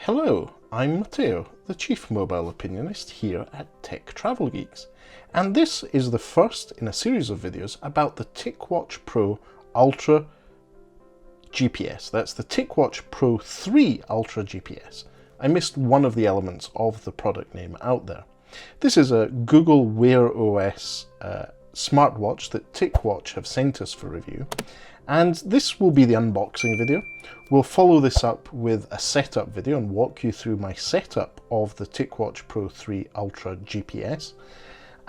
Hello, I'm Matteo, the Chief Mobile Opinionist here at Tech Travel Geeks, and this is the first in a series of videos about the TicWatch Pro Ultra GPS. That's the TicWatch Pro 3 Ultra GPS. I missed one of the elements of the product name out there. This is a Google Wear OS smartwatch that TicWatch have sent us for review, and this will be the unboxing video. We'll follow this up with a setup video and walk you through my setup of the TicWatch Pro 3 Ultra GPS.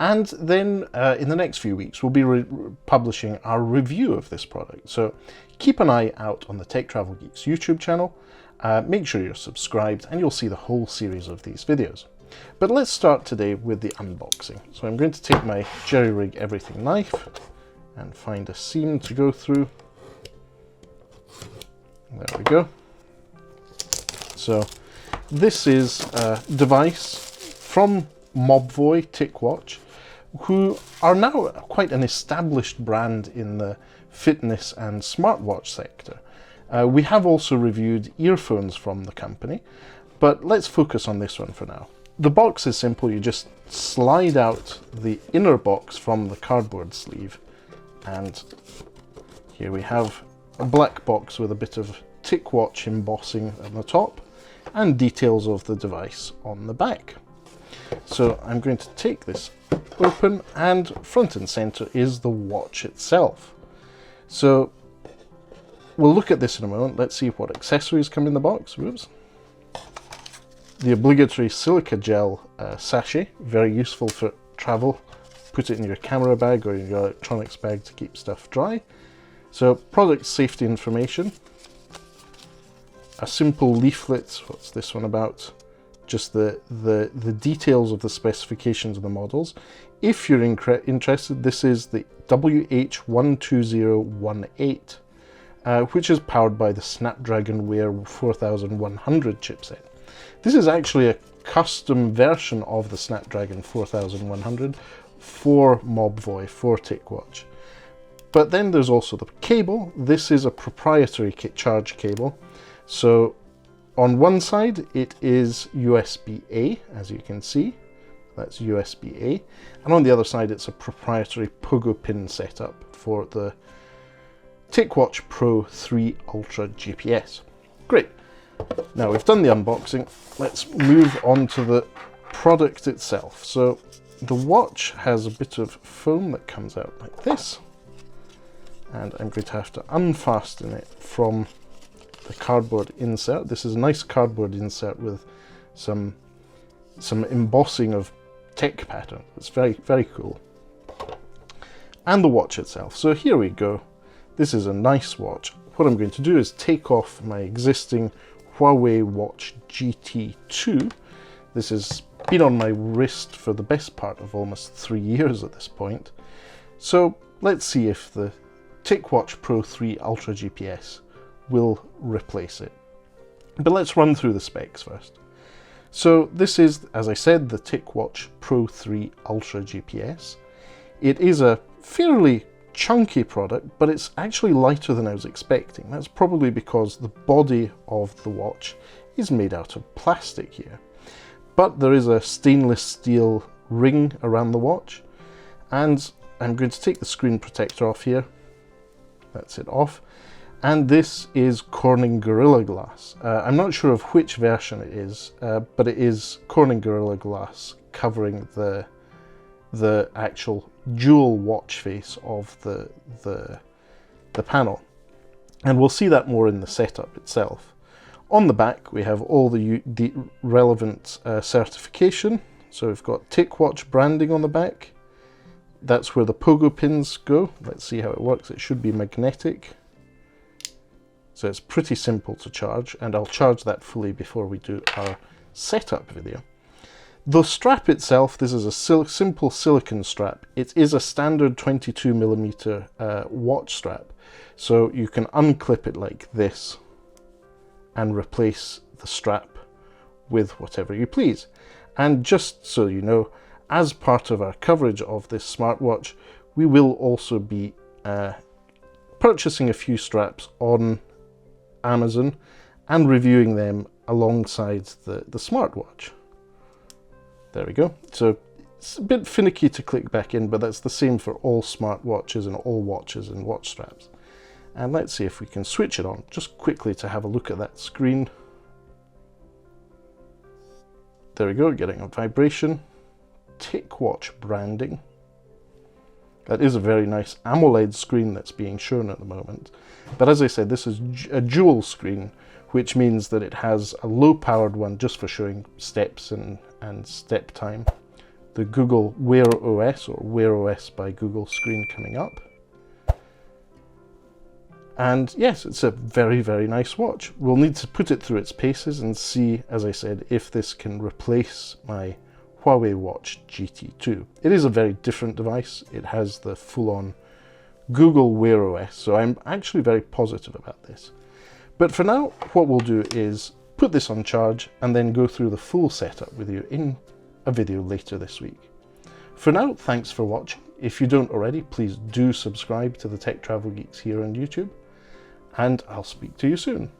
And then in the next few weeks, we'll be publishing our review of this product. So keep an eye out on the Tech Travel Geeks YouTube channel. Make sure you're subscribed and you'll see the whole series of these videos. But let's start today with the unboxing. So I'm going to take my Jerry Rig Everything knife and find a seam to go through. There we go. So this is a device from Mobvoi TicWatch, who are now quite an established brand in the fitness and smartwatch sector. We have also reviewed earphones from the company, but let's focus on this one for now. The box is simple. You just slide out the inner box from the cardboard sleeve, and here we have a black box with a bit of TicWatch embossing on the top and details of the device on the back. So I'm going to take this open, and front and center is the watch itself. So we'll look at this in a moment. Let's see what accessories come in the box. Whoops. The obligatory silica gel sachet, very useful for travel. Put it in your camera bag or your electronics bag to keep stuff dry. So product safety information, a simple leaflet. What's this one about? Just the details of the specifications of the models. If you're interested, this is the WH12018, which is powered by the Snapdragon Wear 4100 chipset. This is actually a custom version of the Snapdragon 4100 for Mobvoi, for TicWatch. But then there's also the cable. This is a proprietary charge cable. So on one side it is USB-A, as you can see. That's USB-A. And on the other side it's a proprietary pogo pin setup for the TicWatch Pro 3 Ultra GPS. Great. Now we've done the unboxing, let's move on to the product itself. So the watch has a bit of foam that comes out like this, and I'm going to have to unfasten it from the cardboard insert. This is a nice cardboard insert with some embossing of tech pattern. It's very, very cool. And the watch itself. So here we go. This is a nice watch. What I'm going to do is take off my existing Huawei Watch GT2. This has been on my wrist for the best part of almost 3 years at this point. So let's see if the TicWatch Pro 3 Ultra GPS will replace it. But let's run through the specs first. So this is, as I said, the TicWatch Pro 3 Ultra GPS. It is a fairly chunky product, but it's actually lighter than I was expecting. That's probably because the body of the watch is made out of plastic here. But there is a stainless steel ring around the watch, and I'm going to take the screen protector off here. That's it off. And this is Corning Gorilla Glass. I'm not sure of which version it is, but it is Corning Gorilla Glass covering the actual dual watch face of the panel. And we'll see that more in the setup itself. On the back we have all the relevant certification. So we've got TicWatch branding on the back. That's where the pogo pins go. Let's see how it works. It should be magnetic. So it's pretty simple to charge, and I'll charge that fully before we do our setup video. The strap itself, this is a simple silicone strap. It is a standard 22mm watch strap. So you can unclip it like this and replace the strap with whatever you please. And just so you know, as part of our coverage of this smartwatch, we will also be purchasing a few straps on Amazon and reviewing them alongside the smartwatch. There we go. So it's a bit finicky to click back in, but that's the same for all smartwatches and all watches and watch straps. And let's see if we can switch it on just quickly to have a look at that screen. There we go, getting a vibration. TicWatch branding. That is a very nice AMOLED screen that's being shown at the moment. But as I said, this is a dual screen, which means that it has a low-powered one just for showing steps and step time. The Google Wear OS, or Wear OS by Google screen coming up. And yes, it's a very, very nice watch. We'll need to put it through its paces and see, as I said, if this can replace my Huawei Watch GT2. It is a very different device. It has the full-on Google Wear OS, so I'm actually very positive about this. But for now, what we'll do is put this on charge and then go through the full setup with you in a video later this week. For now, thanks for watching. If you don't already, please do subscribe to the Tech Travel Geeks here on YouTube, and I'll speak to you soon.